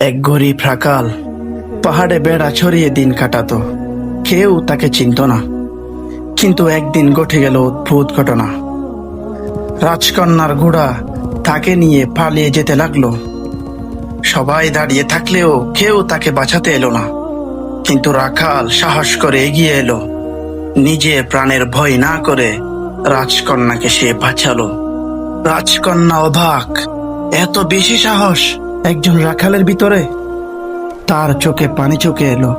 এক গরিব রাখাল পাহাড়ে বেড়া ছড়িয়ে দিন কাটাতো। কেউ তাকে চিনত না। কিন্তু একদিন ঘটে গেল অদ্ভুত ঘটনা। রাজকন্যার ঘোড়া তাকে নিয়ে পালিয়ে যেতে লাগলো। সবাই দাঁড়িয়ে থাকলেও কেউ তাকে বাঁচাতে এলো না। কিন্তু রাখাল সাহস করে এগিয়ে এলো। নিজে প্রাণের ভয় না করে রাজকন্যাকে সে বাঁচালো। রাজকন্যা অবাক, এত বেশি সাহস একজন রাখালের ভিতরে। তার চোখে পানি চোখে এলো,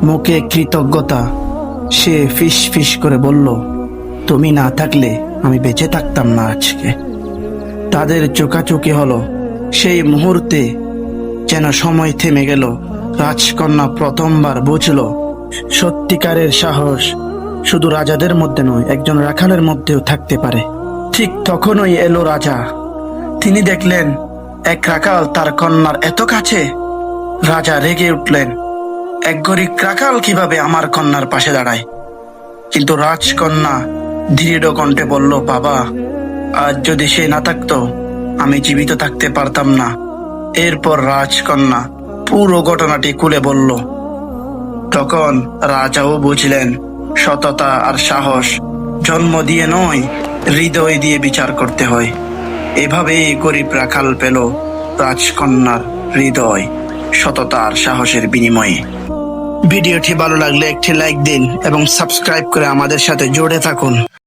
মুখে কৃতজ্ঞতা। সে ফিস ফিস করে বলল, তুমি না থাকলে আমি বেঁচে থাকতাম না আজকে। তাদের চোখাচোখি হলো। সেই মুহূর্তে যেন সময় থেমে গেল। রাজকন্যা প্রথমবার বুঝল সত্যিকারের সাহস শুধু রাজাদের মধ্যে নয়, একজন রাখালের মধ্যেও থাকতে পারে। ঠিক তখনই এলো রাজা। তিনি দেখলেন এক রাখাল তার কন্যার এত কাছে। রাজা রেগে উঠলেন, এক গরিব রাখাল কিভাবে আমার কন্যার পাশে দাঁড়ায়? কিন্তু রাজকন্যা দৃঢ় কণ্ঠে বলল, বাবা, আজ যদি সে না থাকতো আমি জীবিত থাকতে পারতাম না। এরপর রাজকন্যা পুরো ঘটনাটি খুলে বলল। তখন রাজাও বুঝলেন সততা আর সাহস জন্ম দিয়ে নয়, হৃদয় দিয়ে বিচার করতে হয়। এভাবেই গরিব রাখাল পেল রাজকন্যার হৃদয়, সততা আর সাহসের বিনিময়ে। ভিডিওটি ভালো লাগলে একটি লাইক দিন এবং সাবস্ক্রাইব করে আমাদের সাথে জুড়ে থাকুন।